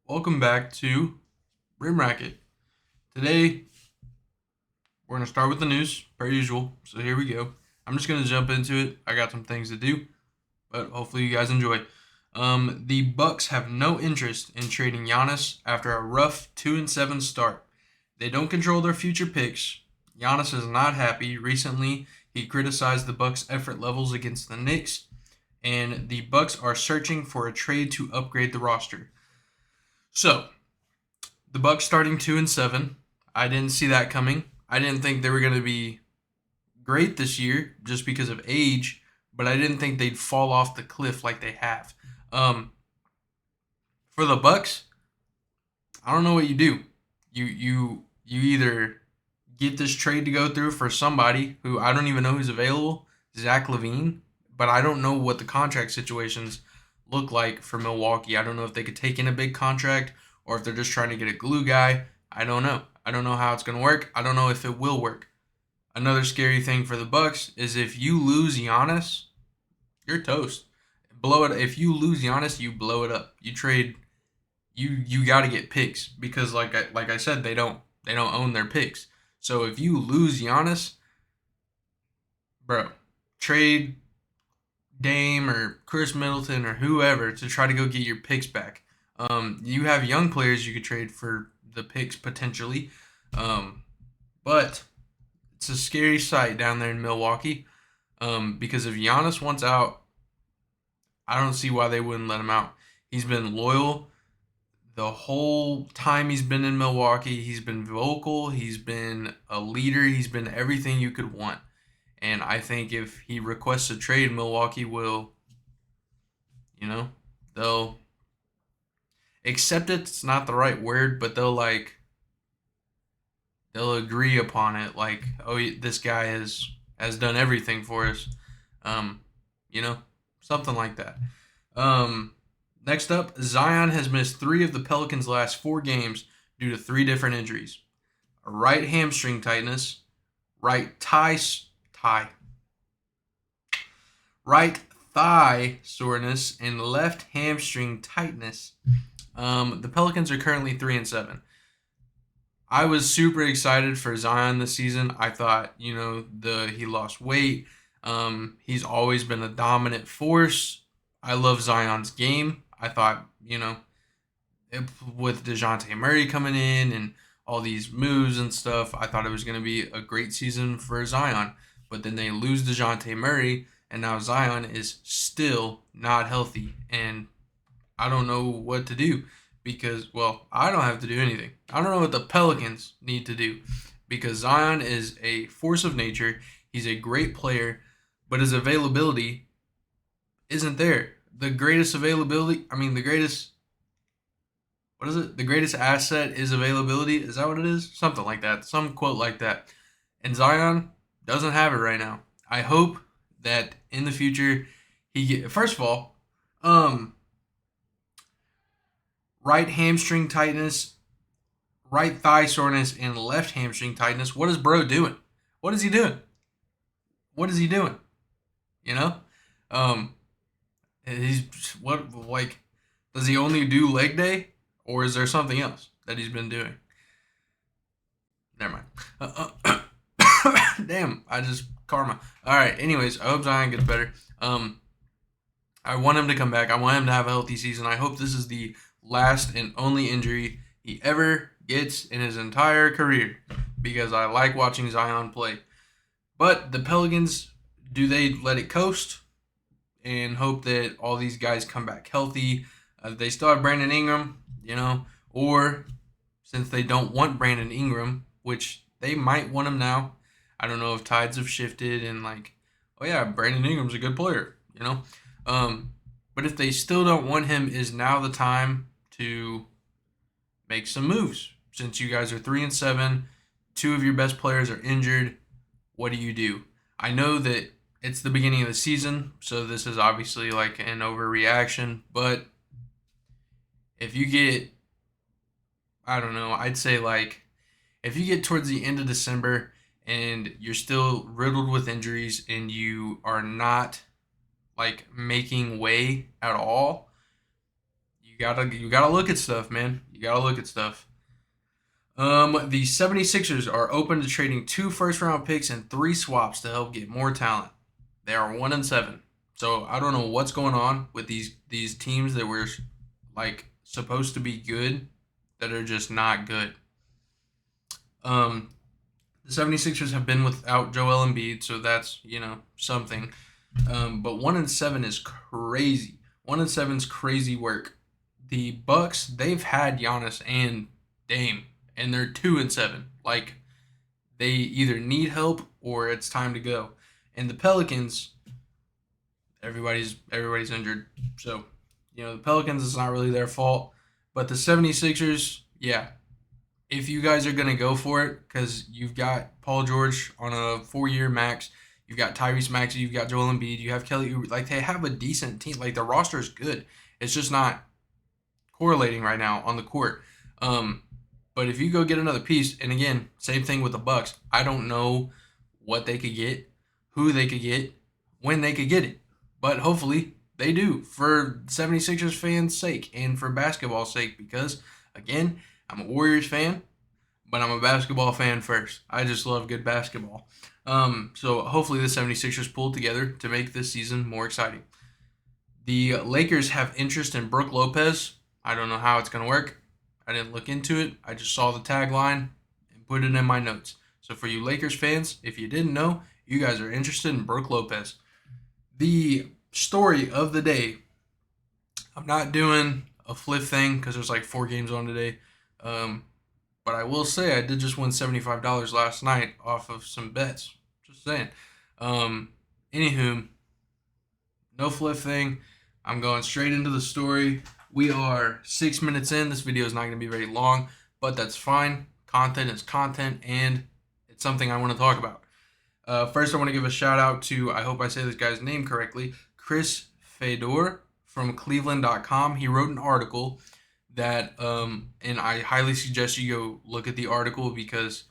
Welcome back to Rim Racket. Today, we're going to start with the news, per usual. So here we go. I'm just going to jump into it. I got some things to do, but hopefully you guys enjoy. The Bucks have no interest in trading Giannis after a rough 2-7 start. They don't control their future picks. Giannis is not happy. Recently, he criticized the Bucks' effort levels against the Knicks, and the Bucks are searching for a trade to upgrade the roster. So, the Bucks starting 2-7. I didn't see that coming. I didn't think they were going to be great this year just because of age, but I didn't think they'd fall off the cliff like they have. Um, for the Bucks, I don't know what you do. You either get this trade to go through for somebody who I don't even know who's available, Zach LaVine, but I don't know what the contract situations look like for Milwaukee. I don't know if they could take in a big contract or if they're just trying to get a glue guy. I don't know. I don't know how it's going to work. I don't know if it will work. Another scary thing for the Bucks is if you lose Giannis, you're toast. Blow it. If you lose Giannis, you blow it up. You trade. You got to get picks because like I said, they don't own their picks. So if you lose Giannis, bro, trade Dame or Chris Middleton or whoever to try to go get your picks back. You have young players you could trade for the picks potentially, but it's a scary sight down there in Milwaukee. Because if Giannis wants out, I don't see why they wouldn't let him out. He's been loyal the whole time he's been in Milwaukee. He's been vocal. He's been a leader. He's been everything you could want. And I think if he requests a trade, Milwaukee will, they'll accept it. It's not the right word, but they'll agree upon it. Like, oh, this guy has done everything for us. Um, you know, something like that. Next up, Zion has missed 3 of the Pelicans' last 4 games due to 3 different injuries: a right hamstring tightness, right right thigh soreness, and left hamstring tightness. The Pelicans are currently 3-7. I was super excited for Zion this season. I thought, he lost weight. He's always been a dominant force. I love Zion's game. I thought, with DeJounte Murray coming in and all these moves and stuff, I thought it was going to be a great season for Zion. But then they lose DeJounte Murray, and now Zion is still not healthy. And I don't know what to do because, well, I don't have to do anything. I don't know what the Pelicans need to do because Zion is a force of nature. He's a great player, but his availability isn't there. The greatest availability, the greatest, what is it? The greatest asset is availability. Is that what it is? Something like that. Some quote like that. And Zion doesn't have it right now. I hope that in the future first of all, right hamstring tightness, right thigh soreness, and left hamstring tightness. What is bro doing? What is he doing? What is he doing? You know? He's does he only do leg day or is there something else that he's been doing? Never mind. Damn, karma. All right. Anyways, I hope Zion gets better. I want him to come back. I want him to have a healthy season. I hope this is the last and only injury he ever gets in his entire career because I like watching Zion play. But the Pelicans, do they let it coast and hope that all these guys come back healthy? They still have Brandon Ingram, or since they don't want Brandon Ingram, which they might want him now. I don't know if tides have shifted and oh yeah, Brandon Ingram's a good player, But if they still don't want him, is now the time to make some moves? Since you guys are 3-7, 2 of your best players are injured, what do you do? I know that it's the beginning of the season, so this is obviously like an overreaction, but if you get, I don't know, I'd say if you get towards the end of December and you're still riddled with injuries and you are not making way at all, You gotta look at stuff, man. You gotta look at stuff. The 76ers are open to trading 2 first-round picks and 3 swaps to help get more talent. They are 1-7. So I don't know what's going on with these teams that were like supposed to be good that are just not good. Um, the 76ers have been without Joel Embiid, so that's, something. But 1-7 is crazy. 1-7 is crazy work. The Bucks, they've had Giannis and Dame, and they're 2-7. Like, they either need help or it's time to go. And the Pelicans, everybody's injured. So, the Pelicans, it's not really their fault. But the 76ers, yeah, if you guys are going to go for it, because you've got Paul George on a 4-year max, you've got Tyrese Maxey, you've got Joel Embiid, you have Kelly Oubre, like, they have a decent team. Like, the roster is good. It's just not correlating right now on the court. But if you go get another piece, and again, same thing with the Bucks, I don't know what they could get, who they could get, when they could get it. But hopefully they do, for 76ers fans' sake and for basketball's sake, because, again, I'm a Warriors fan, but I'm a basketball fan first. I just love good basketball. So hopefully the 76ers pull together to make this season more exciting. The Lakers have interest in Brook Lopez. I don't know how it's going to work. I didn't look into it. I just saw the tagline and put it in my notes. So for you Lakers fans, if you didn't know, you guys are interested in Brook Lopez. The story of the day, I'm not doing a Fliff thing because there's like 4 games on today. But I will say I did just win $75 last night off of some bets. Just saying. Anywho, no Fliff thing. I'm going straight into the story. We are 6 minutes in. This video is not going to be very long, but that's fine. Content is content, and it's something I want to talk about. First, I want to give a shout out to, I hope I say this guy's name correctly, Chris Fedor from Cleveland.com. He wrote an article that, and I highly suggest you go look at the article because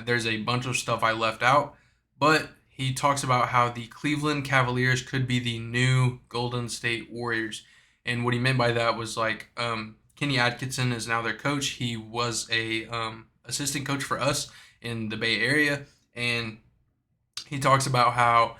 there's a bunch of stuff I left out, but he talks about how the Cleveland Cavaliers could be the new Golden State Warriors. And what he meant by that was like Kenny Atkinson is now their coach. He was a assistant coach for us in the Bay Area, and he talks about how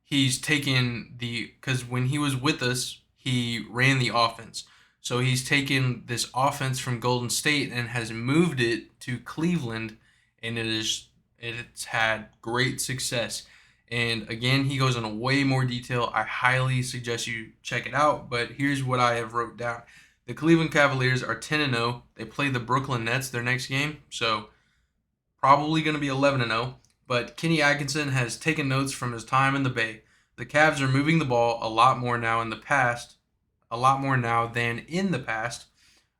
he's taken because when he was with us, he ran the offense. So he's taken this offense from Golden State and has moved it to Cleveland, and it's had great success. And again, he goes into way more detail. I highly suggest you check it out, but here's what I have wrote down. The Cleveland Cavaliers are 10-0. They play the Brooklyn Nets their next game, so probably going to be 11-0. But Kenny Atkinson has taken notes from his time in the Bay. The Cavs are moving the ball a lot more now than in the past.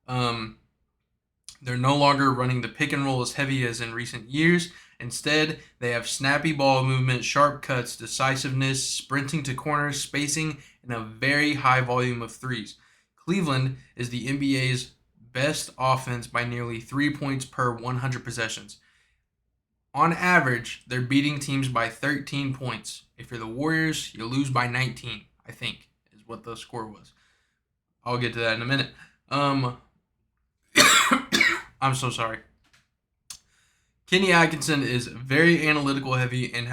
They're no longer running the pick and roll as heavy as in recent years. Instead, they have snappy ball movement, sharp cuts, decisiveness, sprinting to corners, spacing, and a very high volume of threes. Cleveland is the NBA's best offense by nearly 3 points per 100 possessions. On average, they're beating teams by 13 points. If you're the Warriors, you lose by 19, I think, is what the score was. I'll get to that in a minute. I'm so sorry. Kenny Atkinson is very analytical heavy and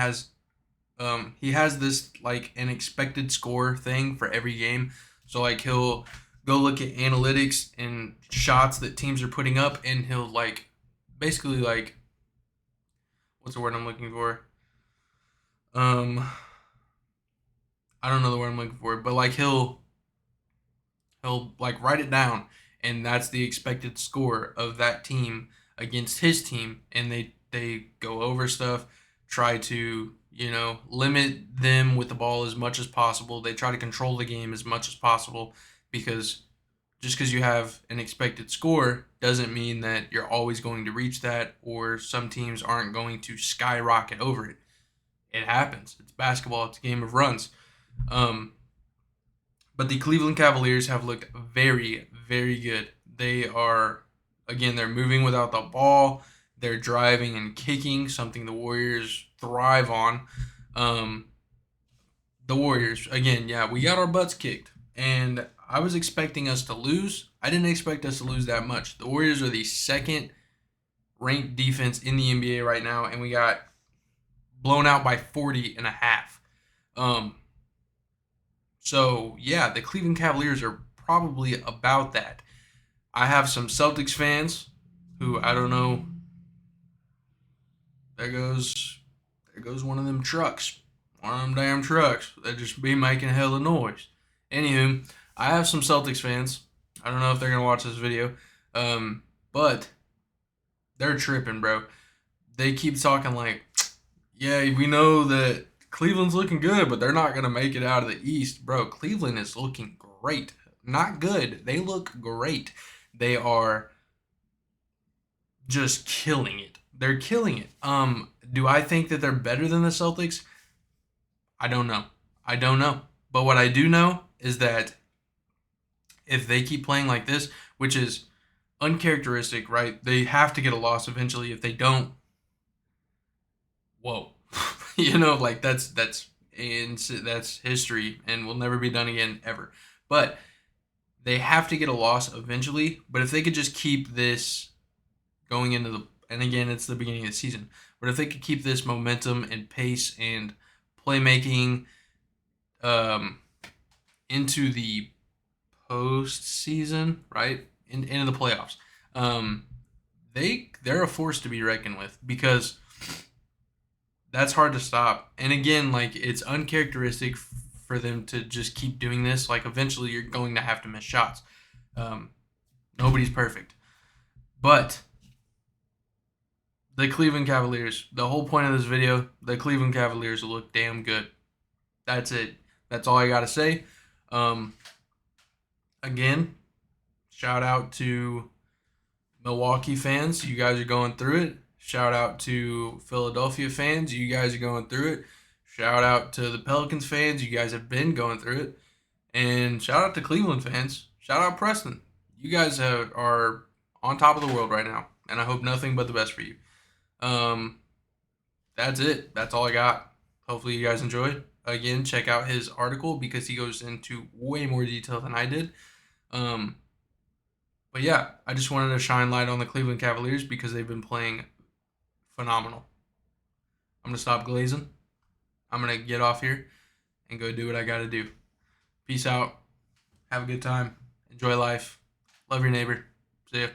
he has this like an expected score thing for every game. So like he'll go look at analytics and shots that teams are putting up, and he'll like basically like, what's the word I'm looking for? I don't know the word I'm looking for, but like he'll like write it down, and that's the expected score of that team against his team, and they go over stuff, try to limit them with the ball as much as possible. They try to control the game as much as possible, because just because you have an expected score doesn't mean that you're always going to reach that, or some teams aren't going to skyrocket over it. It happens. It's basketball. It's a game of runs. But the Cleveland Cavaliers have looked very, very good. They are, again, they're moving without the ball. They're driving and kicking, something the Warriors thrive on. The Warriors, again, yeah, we got our butts kicked. And I was expecting us to lose. I didn't expect us to lose that much. The Warriors are the second ranked defense in the NBA right now, and we got blown out by 40 and a half. So yeah, the Cleveland Cavaliers are probably about that. I have some Celtics fans who I don't know. There goes one of them trucks. One of them damn trucks that just be making hella noise. Anywho, I have some Celtics fans. I don't know if they're gonna watch this video, but they're tripping, bro. They keep talking like, yeah, we know that Cleveland's looking good, but they're not gonna make it out of the East, bro. Cleveland is looking great, not good. They look great. They are just killing it. They're killing it. Do I think that they're better than the Celtics? I don't know. I don't know. But what I do know is that if they keep playing like this, which is uncharacteristic, right? They have to get a loss eventually. If they don't, whoa, like that's history and will never be done again ever. But they have to get a loss eventually. But if they could just keep this going into the, and again, it's the beginning of the season, but if they could keep this momentum and pace and playmaking into the postseason, right, into the playoffs, they're a force to be reckoned with because that's hard to stop. And again, like it's uncharacteristic for them to just keep doing this. Like eventually, you're going to have to miss shots. Nobody's perfect, but the Cleveland Cavaliers. The whole point of this video, the Cleveland Cavaliers look damn good. That's it. That's all I gotta say. Again, shout out to Milwaukee fans. You guys are going through it. Shout out to Philadelphia fans. You guys are going through it. Shout out to the Pelicans fans. You guys have been going through it. And shout out to Cleveland fans. Shout out Preston. You guys are on top of the world right now. And I hope nothing but the best for you. That's it. That's all I got. Hopefully you guys enjoyed. Again, check out his article because he goes into way more detail than I did. But yeah, I just wanted to shine light on the Cleveland Cavaliers because they've been playing phenomenal. I'm going to stop glazing. I'm going to get off here and go do what I got to do. Peace out. Have a good time. Enjoy life. Love your neighbor. See ya.